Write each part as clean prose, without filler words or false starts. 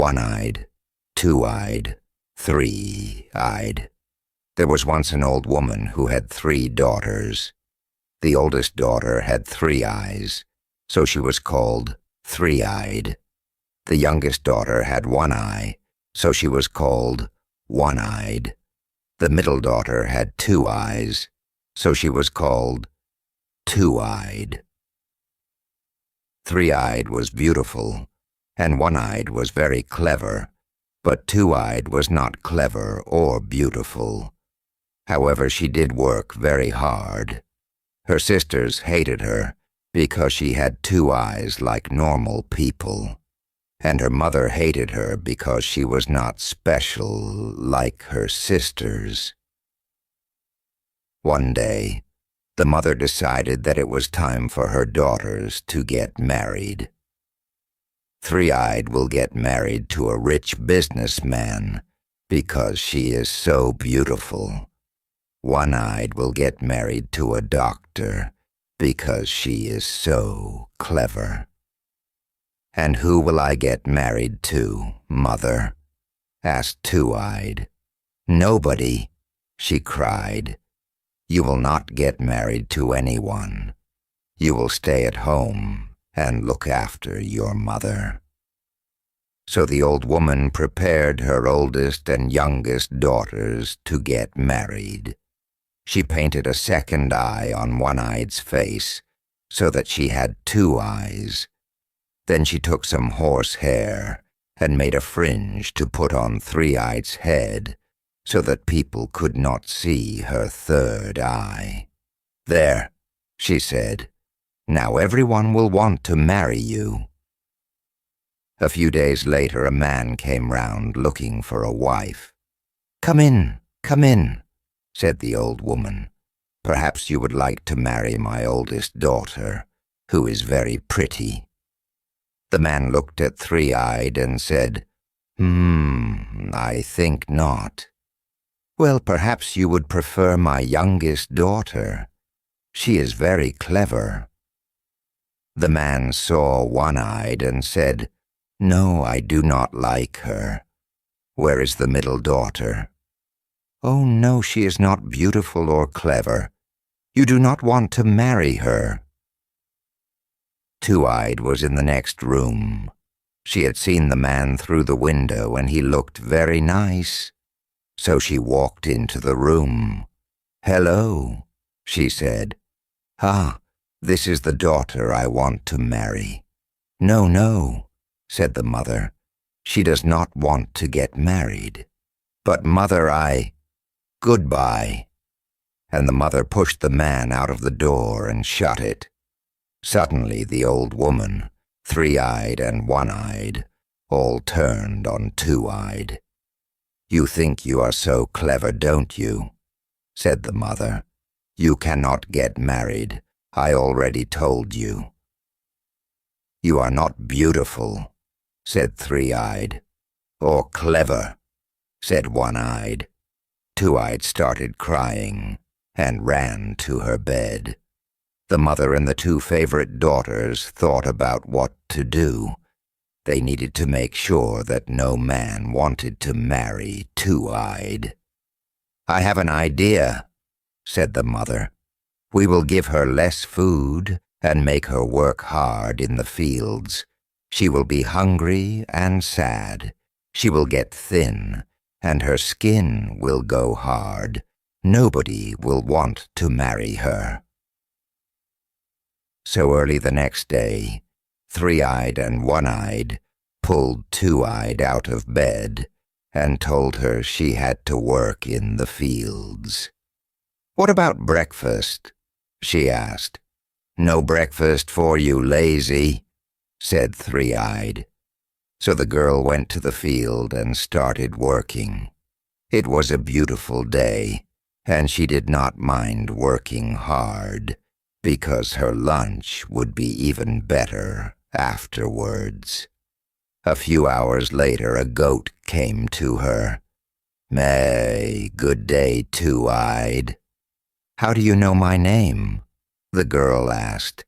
one-eyed, two-eyed, three-eyed. There was once an old woman who had 3 daughters. The oldest daughter had 3 eyes, so she was called three-eyed. The youngest daughter had 1 eye, so she was called one-eyed. The middle daughter had 2 eyes, so she was called two-eyed. Three-eyed was beautiful, and one-eyed was very clever, but two-eyed was not clever or beautiful. However, she did work very hard. Her sisters hated her because she had 2 eyes like normal people, and her mother hated her because she was not special like her sisters. One day, the mother decided that it was time for her daughters to get married. Three-eyed will get married to a rich businessman because she is so beautiful. One-eyed will get married to a doctor because she is so clever. "And who will I get married to, Mother?" asked Two-eyed. "Nobody," she cried. "You will not get married to anyone. You will stay at home and look after your mother." So the old woman prepared her oldest and youngest daughters to get married. She painted a 2nd eye on One-eyed's face so that she had 2 eyes. Then she took some horsehair and made a fringe to put on Three-eyed's head so that people could not see her 3rd eye. "There," she said, "now everyone will want to marry you." A few days later, a man came round looking for a wife. Come in," said the old woman. "Perhaps you would like to marry my oldest daughter, who is very pretty." The man looked at Three-eyed and said, I think not." "Well, perhaps you would prefer my youngest daughter. She is very clever." The man saw One-eyed and said, "No, I do not like her. Where is the middle daughter?" "Oh, no, she is not beautiful or clever. You do not want to marry her." Two-eyed was in the next room. She had seen the man through the window and he looked very nice. So she walked into the room. "Hello," she said. "Ah, this is the daughter I want to marry." No," said the mother. "She does not want to get married." "But mother, Goodbye." And the mother pushed the man out of the door and shut it. Suddenly the old woman, Three-eyed and One-eyed, all turned on Two-eyed. "You think you are so clever, don't you?" said the mother. "You cannot get married. I already told you." "You are not beautiful," said Three-eyed. "Or clever," said One-eyed. Two-eyed started crying and ran to her bed. The mother and the 2 favorite daughters thought about what to do. They needed to make sure that no man wanted to marry Two-eyed. "I have an idea," said the mother. "We will give her less food and make her work hard in the fields. She will be hungry and sad. She will get thin, and her skin will go hard. Nobody will want to marry her." So early the next day, Three-eyed and One-eyed pulled Two-eyed out of bed and told her she had to work in the fields. "What about breakfast?" she asked. "No breakfast for you, lazy," said Three-eyed. So the girl went to the field and started working. It was a beautiful day, and she did not mind working hard, because her lunch would be even better afterwards. A few hours later, a goat came to her. "May, good day, Two-eyed." "How do you know my name?" the girl asked.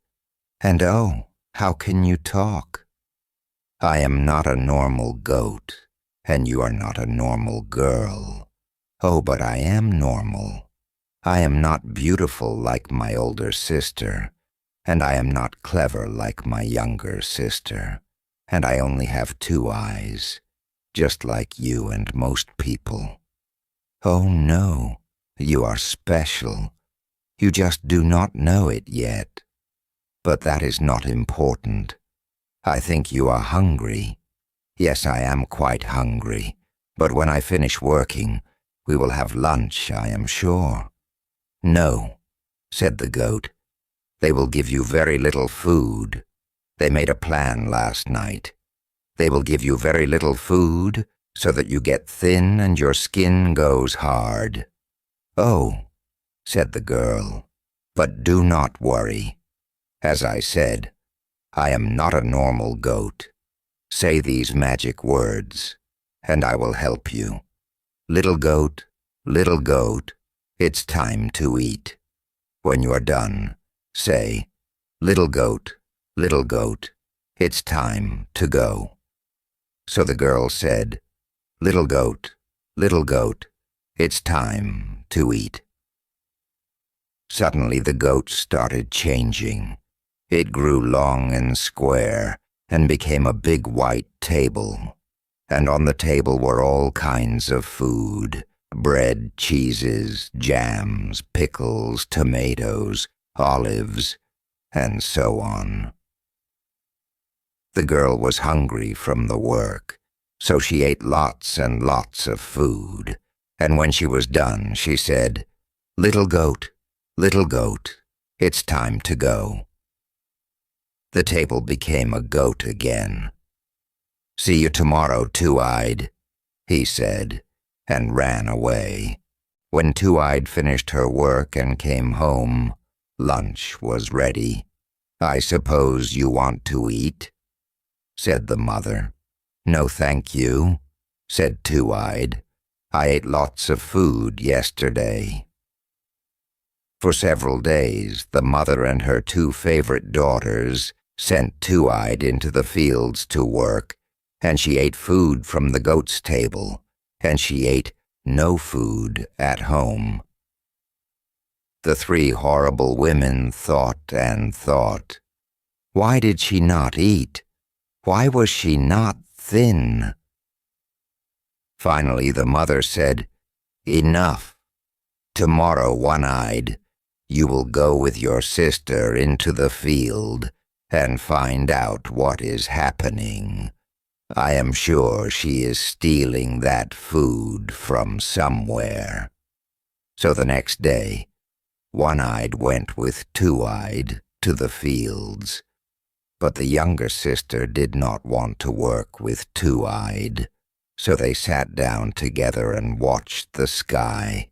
"And oh, how can you talk?" I am not a normal goat, and you are not a normal girl. Oh, but I am normal. I am not beautiful like my older sister, and I am not clever like my younger sister, and I only have 2 eyes, just like you and most people. Oh no, you are special. You just do not know it yet. But that is not important. I think you are hungry. Yes, I am quite hungry, but when I finish working, we will have lunch, I am sure. No, said the goat. They will give you very little food. They made a plan last night. They will give you very little food so that you get thin and your skin goes hard. Oh, said the girl, but do not worry. As I said, I am not a normal goat. Say these magic words, and I will help you. Little goat, it's time to eat. When you are done, say, little goat, it's time to go. So the girl said, little goat, it's time to eat. Suddenly the goat started changing. It grew long and square and became a big white table. And on the table were all kinds of food: bread, cheeses, jams, pickles, tomatoes, olives, and so on. The girl was hungry from the work, so she ate lots and lots of food, and when she was done, she said, little goat, it's time to go. The table became a goat again. See you tomorrow, Two-Eyed, he said, and ran away. When Two-Eyed finished her work and came home, lunch was ready. I suppose you want to eat? Said the mother. No, thank you, said Two-Eyed. I ate lots of food yesterday. For several days, the mother and her 2 favorite daughters sent Two-Eyed into the fields to work, and she ate food from the goat's table, and she ate no food at home. The 3 horrible women thought and thought. Why did she not eat? Why was she not thin? Finally, the mother said, enough. Tomorrow, One-Eyed, you will go with your sister into the field and find out what is happening. I am sure she is stealing that food from somewhere. So the next day, One-Eyed went with Two-Eyed to the fields. But the younger sister did not want to work with Two-Eyed, so they sat down together and watched the sky.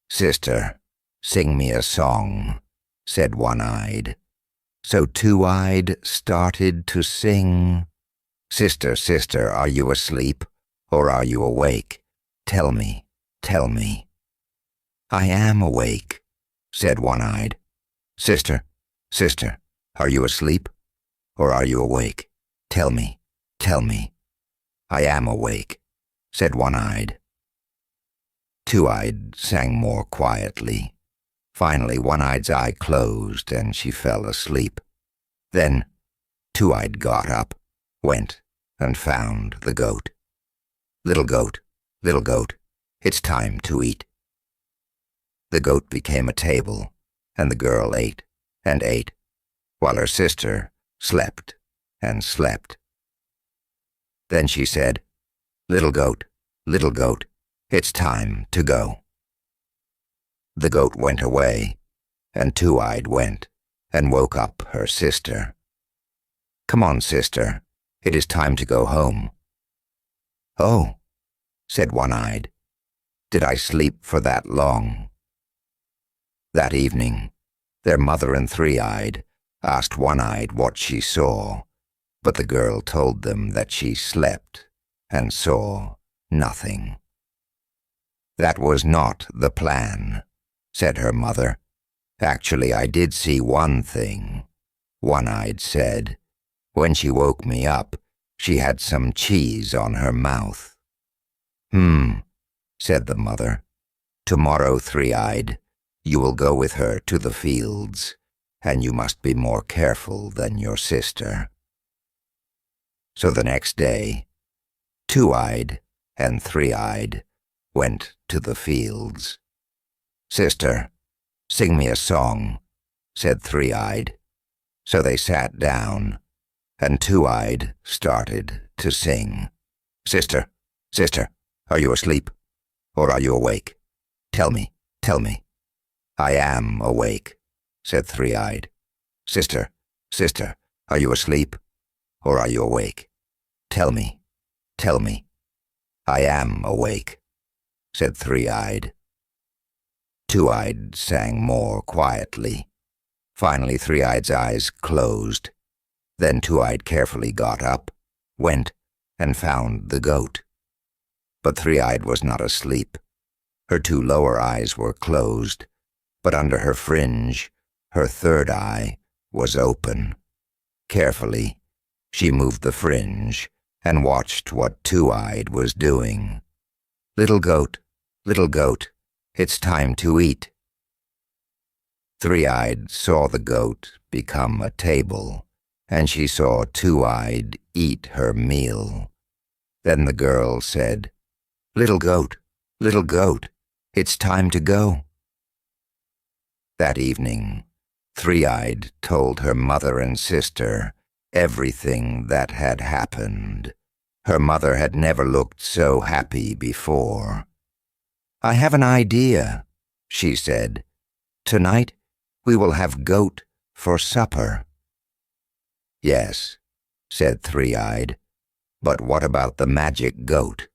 Sister, sing me a song, said One-Eyed. So Two-Eyed started to sing. Sister, are you asleep, or are you awake? Tell me. I am awake, said One-Eyed. Sister, are you asleep, or are you awake? Tell me. I am awake, said One-Eyed. Two-Eyed sang more quietly. Finally, One-Eyed's eye closed and she fell asleep. Then Two-Eyed got up, went, and found the goat. Little goat, it's time to eat. The goat became a table, and the girl ate and ate, while her sister slept and slept. Then she said, little goat, it's time to go. The goat went away, and Two-Eyed went and woke up her sister. Come on, sister, it is time to go home. Oh, said One-Eyed, did I sleep for that long? That evening, their mother and Three-Eyed asked One-Eyed what she saw, but the girl told them that she slept and saw nothing. That was not the plan, said her mother. Actually, I did see one thing, One-Eyed said. When she woke me up, She had some cheese on her mouth. Said the mother. Tomorrow, Three-Eyed, you will go with her to the fields, and you must be more careful than your sister. So the next day, Two-Eyed and Three-Eyed went to the fields. Sister, sing me a song, said Three-Eyed. So they sat down, and Two-Eyed started to sing. Sister, sister, are you asleep, or are you awake? Tell me, tell me. I am awake, said Three-Eyed. Sister, sister, are you asleep, or are you awake? Tell me, tell me. I am awake, said Three-Eyed. Two-Eyed sang more quietly. Finally, Three-Eyed's eyes closed. Then Two-Eyed carefully got up, went, and found the goat. But Three-Eyed was not asleep. Her two lower eyes were closed, but under her fringe, her third eye was open. Carefully, she moved the fringe and watched what Two-Eyed was doing. Little goat, it's time to eat. Three-Eyed saw the goat become a table, and she saw Two-Eyed eat her meal. Then the girl said, little goat, it's time to go. That evening, Three-Eyed told her mother and sister everything that had happened. Her mother had never looked so happy before. I have an idea, she said. Tonight we will have goat for supper. Yes, said Three-Eyed, but what about the magic goat?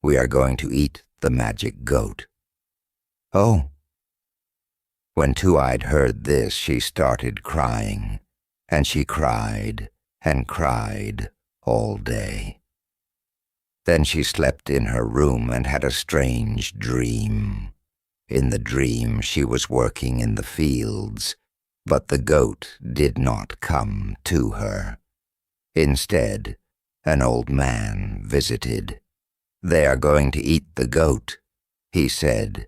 We are going to eat the magic goat. Oh. When Two-Eyed heard this, she started crying, and she cried and cried all day. Then she slept in her room and had a strange dream. In the dream, she was working in the fields, but the goat did not come to her. Instead, an old man visited. They are going to eat the goat, he said.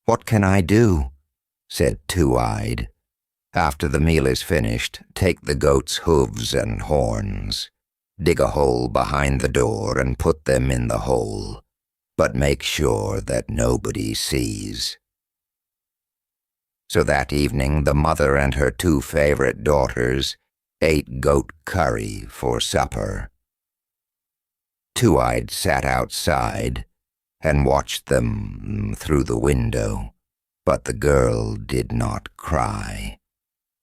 What can I do? Said Two-Eyed. After the meal is finished, take the goat's hooves and horns. Dig a hole behind the door and put them in the hole, but make sure that nobody sees. So that evening, the mother and her two favorite daughters ate goat curry for supper. Two-Eyed sat outside and watched them through the window, but the girl did not cry.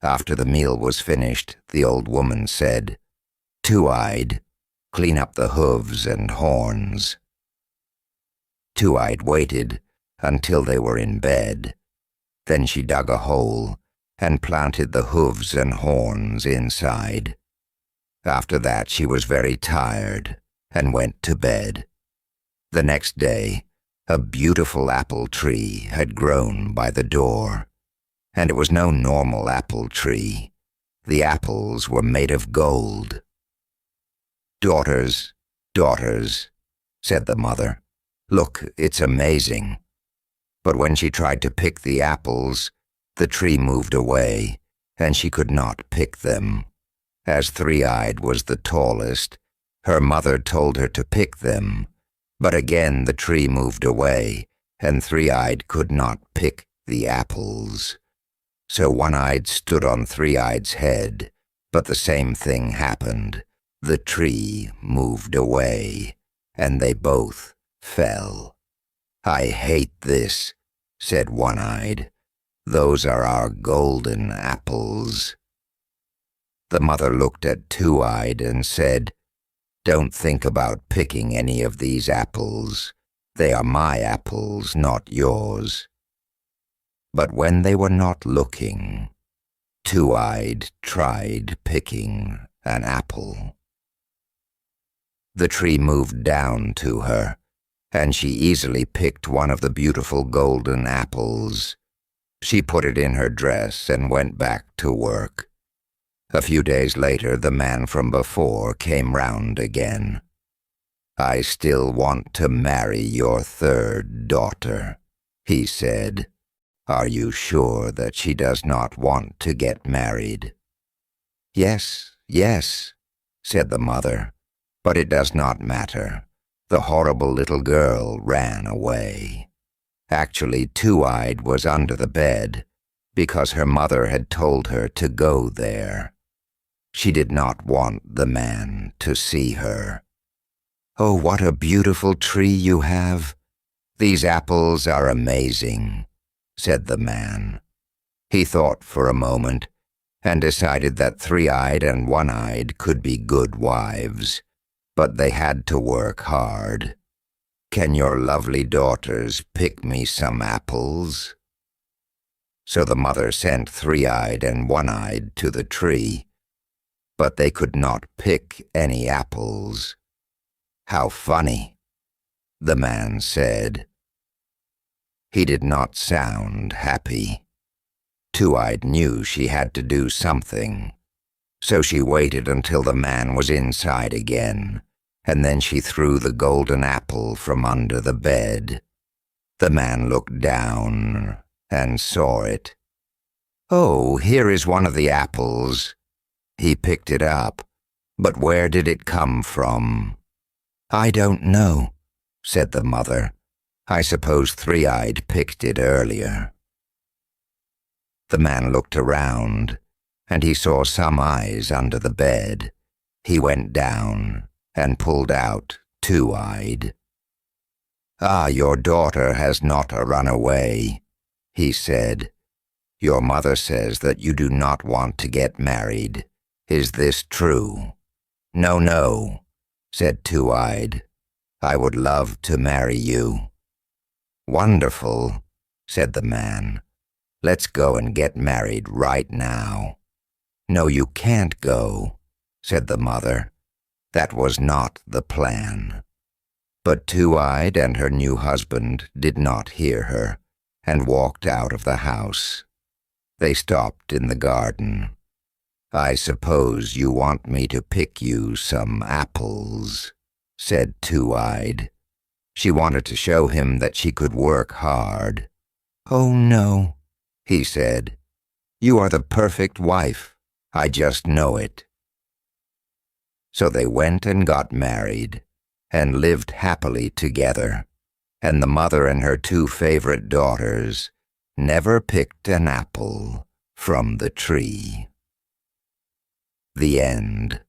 After the meal was finished, the old woman said, Two-Eyed, clean up the hooves and horns. Two-Eyed waited until they were in bed. Then she dug a hole and planted the hooves and horns inside. After that, she was very tired and went to bed. The next day, a beautiful apple tree had grown by the door, and it was no normal apple tree. The apples were made of gold. Daughters, said the mother, look, it's amazing. But when she tried to pick the apples, the tree moved away, and she could not pick them. As Three-Eyed was the tallest, her mother told her to pick them, but again the tree moved away, and Three-Eyed could not pick the apples. So One-Eyed stood on Three-Eyed's head, but the same thing happened. The tree moved away, and they both fell. I hate this, said One-Eyed. Those are our golden apples. The mother looked at Two-Eyed and said, Don't think about picking any of these apples. They are my apples, not yours. But when they were not looking, Two-Eyed tried picking an apple. The tree moved down to her, and she easily picked one of the beautiful golden apples. She put it in her dress and went back to work. A few days later, the man from before came round again. "I still want to marry your third daughter," he said. "Are you sure that she does not want to get married?" "Yes, yes," said the mother, "but it does not matter. The horrible little girl ran away. Actually, Two-Eyed was under the bed because her mother had told her to go there. She did not want the man to see her." "Oh, what a beautiful tree you have. These apples are amazing," said the man. He thought for a moment and decided that Three-Eyed and One-Eyed could be good wives, but they had to work hard. "Can your lovely daughters pick me some apples?" So the mother sent Three-Eyed and One-Eyed to the tree, but they could not pick any apples. "How funny," the man said. He did not sound happy. Two-Eyed knew she had to do something, so she waited until the man was inside again, and then she threw the golden apple from under the bed. The man looked down and saw it. "Oh, here is one of the apples." He picked it up, but where did it come from? "I don't know," said the mother. "I suppose Three-Eyed picked it earlier." The man looked around, and he saw some eyes under the bed. He went down and pulled out Two-Eyed. "Ah, your daughter has not run away," he said. "Your mother says that you do not want to get married. Is this true?" "No, no," said Two-Eyed. "I would love to marry you." "Wonderful," said the man. "Let's go and get married right now." "No, you can't go," said the mother. That was not the plan. But Two-Eyed and her new husband did not hear her and walked out of the house. They stopped in the garden. "I suppose you want me to pick you some apples," said Two-Eyed. She wanted to show him that she could work hard. "Oh, no," he said. "You are the perfect wife. I just know it." So they went and got married and lived happily together, and the mother and her two favorite daughters never picked an apple from the tree. The end.